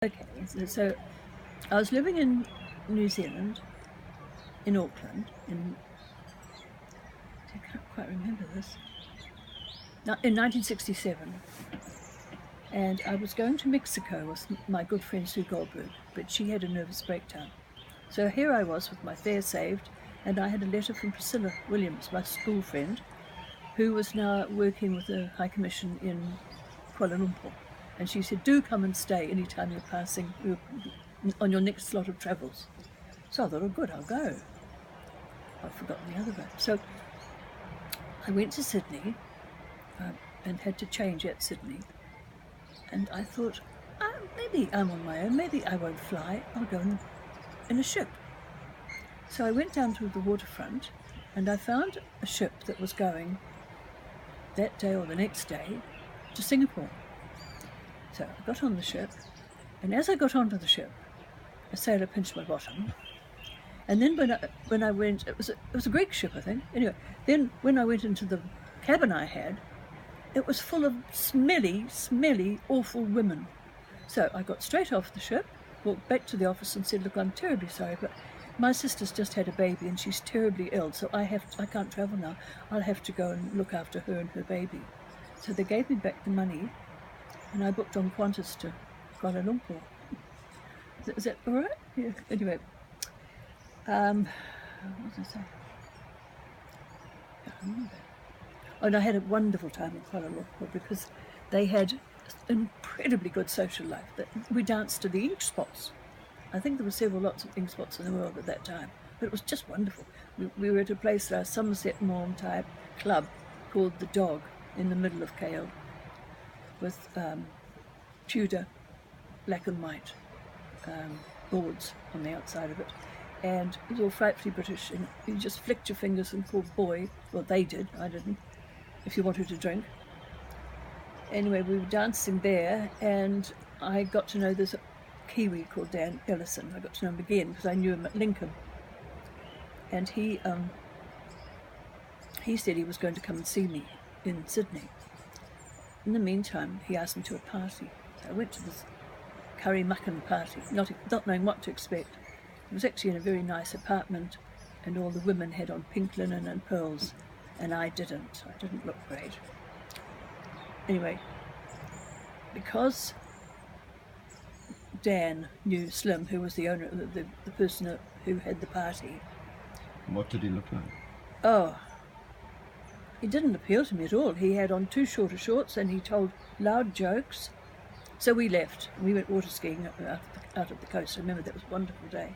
Okay, so I was living in New Zealand, in Auckland, I can't quite remember this, in 1967. And I was going to Mexico with my good friend Sue Goldberg, but she had a nervous breakdown. So here I was with my fare saved, and I had a letter from Priscilla Williams, my school friend, who was now working with the High Commission in Kuala Lumpur. And she said, do come and stay anytime you're passing on your next lot of travels. So I thought, oh good, I'll go. I've forgotten the other one. So I went to Sydney and had to change at Sydney. And I thought, maybe I'm on my own, maybe I won't fly, I'll go in a ship. So I went down to the waterfront and I found a ship that was going that day or the next day to Singapore. So I got on the ship, and as I got onto the ship, a sailor pinched my bottom. And then when I went, it was a Greek ship, I think. Anyway, then when I went into the cabin I had, it was full of smelly, awful women. So I got straight off the ship, walked back to the office and said, look, I'm terribly sorry, but my sister's just had a baby and she's terribly ill, so I can't travel now. I'll have to go and look after her and her baby. So they gave me back the money, and I booked on Qantas to Kuala Lumpur. Is that all right? Yeah. Anyway, what was I saying? I can't remember. Oh, and I had a wonderful time in Kuala Lumpur because they had an incredibly good social life. We danced to the ink spots. I think there were lots of ink spots in the world at that time, but it was just wonderful. We were at a place, a Somerset Maugham type club called The Dog in the middle of KL, with Tudor black and white boards on the outside of it, and it was all frightfully British, and you just flicked your fingers and called boy. Well, they did, I didn't, if you wanted to drink. Anyway, we were dancing there, and I got to know this Kiwi called Dan Ellison. I got to know him again because I knew him at Lincoln, and he said he was going to come and see me in Sydney. In the meantime, he asked me to a party. So I went to this curry mutton party, not knowing what to expect. It was actually in a very nice apartment, and all the women had on pink linen and pearls, and I didn't. I didn't look great. Anyway, because Dan knew Slim, who was the owner, the person who had the party. What did he look like? Oh, he didn't appeal to me at all. He had on too short shorts and he told loud jokes. So we left. We went water skiing out at the coast. I remember that was a wonderful day.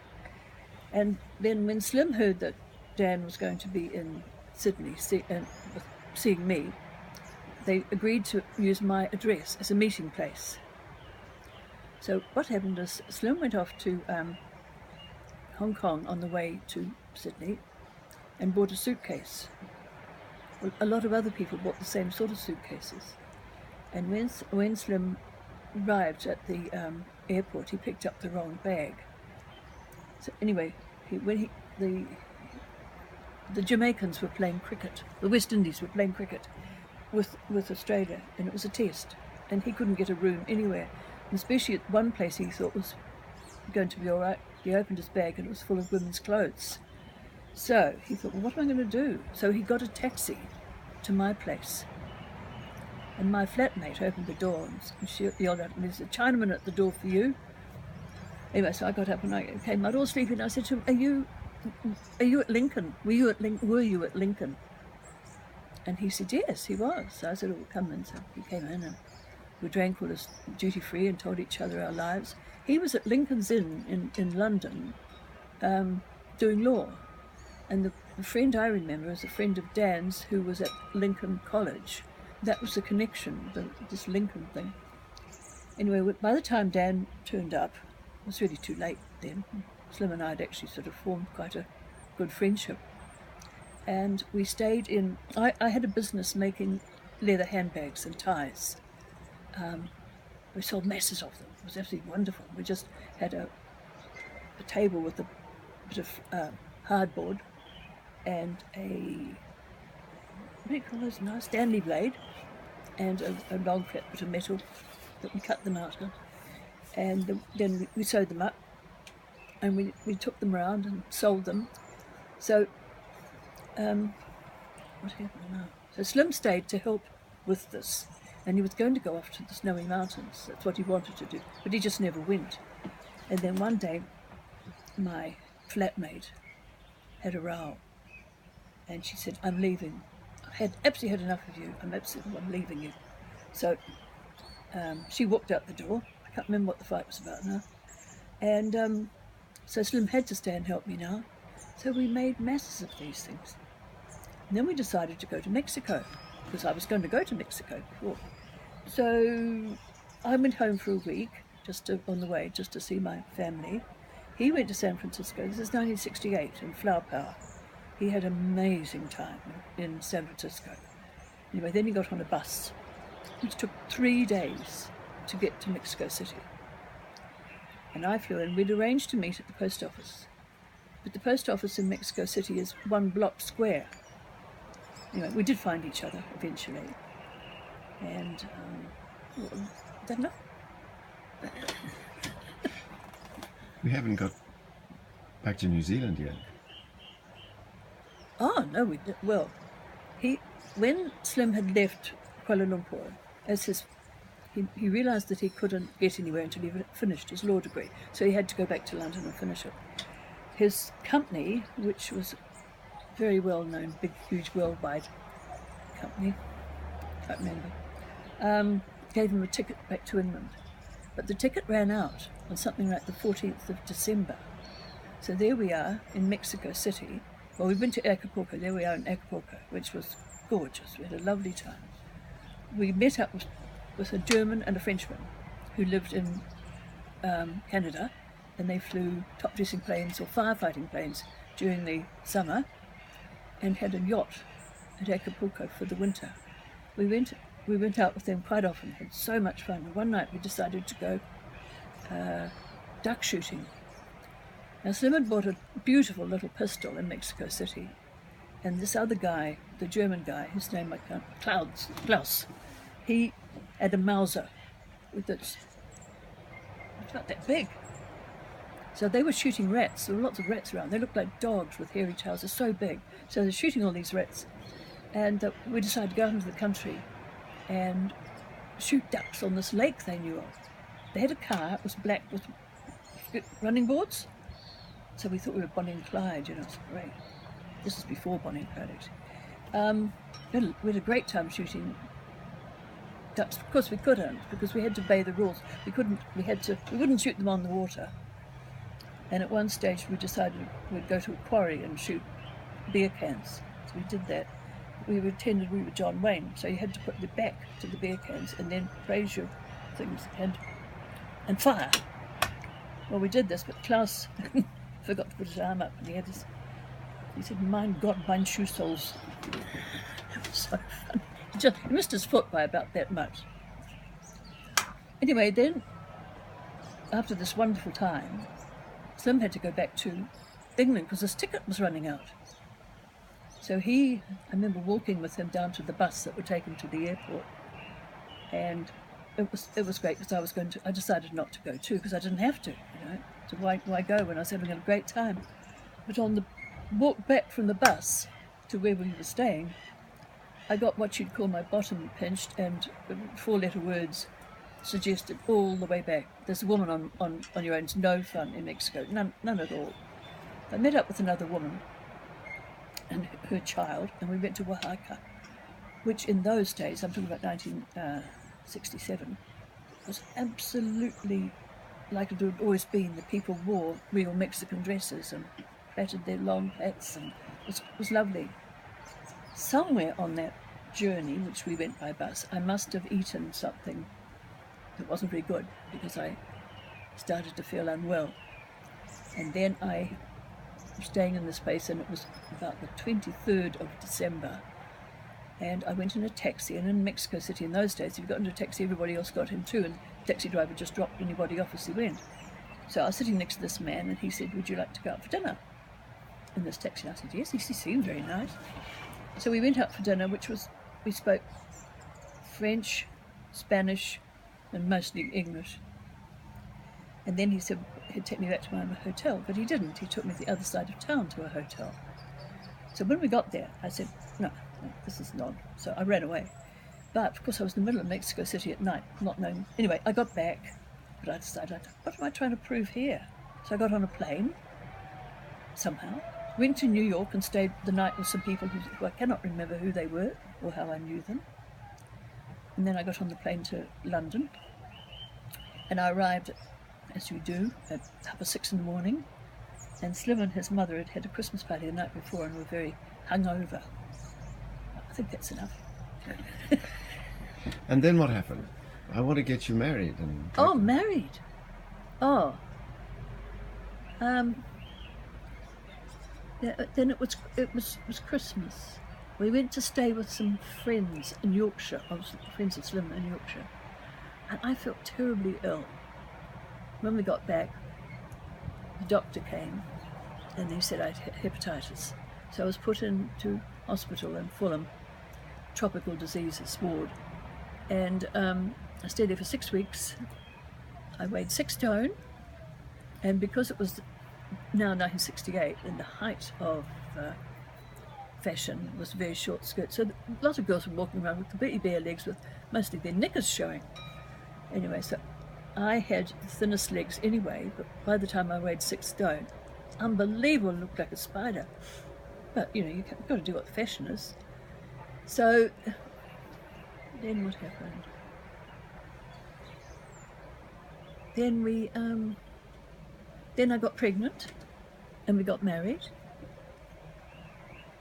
And then when Slim heard that Dan was going to be in Sydney seeing me, they agreed to use my address as a meeting place. So what happened is Slim went off to Hong Kong on the way to Sydney and bought a suitcase. Well, a lot of other people bought the same sort of suitcases. And when Slim arrived at the airport, he picked up the wrong bag. So anyway, the Jamaicans were playing cricket, the West Indies were playing cricket with Australia, and it was a test, and he couldn't get a room anywhere, and especially at one place he thought was going to be all right. He opened his bag and it was full of women's clothes. So he thought, well, what am I going to do? So he got a taxi to my place, and my flatmate opened the door and she yelled at me, there's a Chinaman at the door for you. Anyway, so I got up and I came out all sleepy, and I said to him, are you at Lincoln? Were you at Lincoln? And he said, yes, he was. So I said, oh, come in. So he came in and we drank all this duty free and told each other our lives. He was at Lincoln's Inn in London doing law. And the friend I remember is a friend of Dan's who was at Lincoln College. That was the connection, this Lincoln thing. Anyway, by the time Dan turned up, it was really too late then. Slim and I had actually sort of formed quite a good friendship. And we stayed in, I had a business making leather handbags and ties. We sold masses of them. It was absolutely wonderful. We just had a table with a bit of hardboard and what do you call those nice Stanley blade, and a long flat bit of metal that we cut them out of. and then we sewed them up, and we took them around and sold them. So what happened now? So Slim stayed to help with this, and he was going to go off to the Snowy Mountains. That's what he wanted to do, but he just never went. And then one day, my flatmate had a row, and she said, "I'm leaving. I had absolutely had enough of you. I'm leaving you." So she walked out the door. I can't remember what the fight was about now. And so Slim had to stay and help me now. So we made masses of these things. And then we decided to go to Mexico, because I was going to go to Mexico before. So I went home for a week, on the way, just to see my family. He went to San Francisco. This is 1968 in Flower Power. He had an amazing time in San Francisco. Anyway, then he got on a bus, which took 3 days to get to Mexico City. And I flew in. We'd arranged to meet at the post office. But the post office in Mexico City is 1 block square. Anyway, we did find each other eventually. And is that enough? We haven't got back to New Zealand yet. Oh, no, we did. Well, when Slim had left Kuala Lumpur, he realised that he couldn't get anywhere until he finished his law degree. So he had to go back to London and finish it. His company, which was very well known, big, huge worldwide company, can't remember, gave him a ticket back to England. But the ticket ran out on something like the 14th of December. So there we are in Mexico City. Well, we've been to Acapulco. There we are in Acapulco, which was gorgeous. We had a lovely time. We met up with a German and a Frenchman who lived in Canada, and they flew top-dressing planes or firefighting planes during the summer and had a yacht at Acapulco for the winter. We went out with them quite often, had so much fun. And one night we decided to go duck shooting. Now Slim had bought a beautiful little pistol in Mexico City, and this other guy, the German guy, whose name I can't, Klaus, he had a Mauser with it's not that big. So they were shooting rats. There were lots of rats around. They looked like dogs with hairy tails. They're so big. So they're shooting all these rats. And we decided to go out into the country and shoot ducks on this lake they knew of. They had a car. It was black with running boards. So we thought we were Bonnie and Clyde, it's great. This is before Bonnie and Clyde, actually. We had a great time shooting ducks. Of course we couldn't, because we had to obey the rules. We wouldn't shoot them on the water. And at one stage we decided we'd go to a quarry and shoot beer cans. So we did that. We pretended we were John Wayne, so you had to put the back to the beer cans and then raise your things and fire. Well, we did this, but Klaus forgot to put his arm up, and he said, "Mein Gott, mein Schuhsohls." It was so funny. He missed his foot by about that much. Anyway, then, after this wonderful time, Slim had to go back to England because his ticket was running out. So I remember walking with him down to the bus that would take him to the airport, and it was great because I decided not to go too because I didn't have to, So why go when I was having a great time? But on the walk back from the bus to where we were staying, I got what you'd call my bottom pinched, and 4-letter words suggested all the way back. There's a woman on your own's no fun in Mexico, none at all. I met up with another woman and her child, and we went to Oaxaca, which in those days, I'm talking about 1967, was absolutely like it had always been. The people wore real Mexican dresses and plaited their long hats, and it was lovely. Somewhere on that journey, which we went by bus, I must have eaten something that wasn't very good because I started to feel unwell. And then I was staying in this place, and it was about the 23rd of December, and I went in a taxi. And in Mexico City in those days, if you got into a taxi, everybody else got in too, and the taxi driver just dropped anybody off as he went. So I was sitting next to this man, and he said, "Would you like to go out for dinner in this taxi?" And I said, "Yes." He seemed very nice. So we went out for dinner, we spoke French, Spanish, and mostly English. And then he said he'd take me back to my hotel, but he didn't. He took me to the other side of town to a hotel. So when we got there, I said, no, this is not. So I ran away. But of course I was in the middle of Mexico City at night, not knowing. Anyway, I got back, but I decided, what am I trying to prove here? So I got on a plane, somehow, went to New York and stayed the night with some people who I cannot remember who they were or how I knew them. And then I got on the plane to London, and I arrived, as you do, at 6:30 in the morning. And Slim and his mother had had a Christmas party the night before and were very hungover. I think that's enough. And then what happened? I want to get you married. And Oh, married. Oh. Yeah, then it was Christmas. We went to stay with some friends in Yorkshire. I was friends of Slim in Yorkshire. And I felt terribly ill. When we got back, the doctor came and he said I had hepatitis. So I was put into hospital in Fulham, tropical diseases ward. And I stayed there for 6 weeks. I weighed 6 stone. And because it was now 1968, in the height of fashion was very short skirts. So a lot of girls were walking around with the bitty bare legs with mostly their knickers showing. Anyway, so I had the thinnest legs anyway, but by the time I weighed 6 stone, unbelievable, looked like a spider. But, you know, you've got to do what the fashion is. So then what happened? Then I got pregnant and we got married.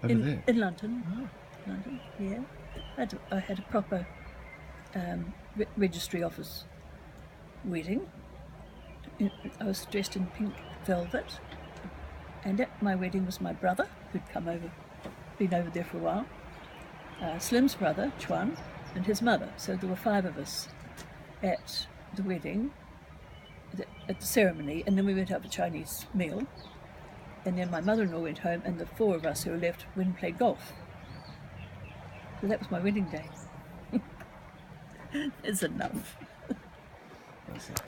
over there. In London. London, yeah. I had a proper registry office wedding. I was dressed in pink velvet, and at my wedding was my brother, who'd been over there for a while, Slim's brother, Chuan, and his mother. So there were 5 of us at the wedding, at the ceremony, and then we went out for a Chinese meal, and then my mother-in-law went home, and the 4 of us who were left went and played golf. So that was my wedding day. It's enough. I see.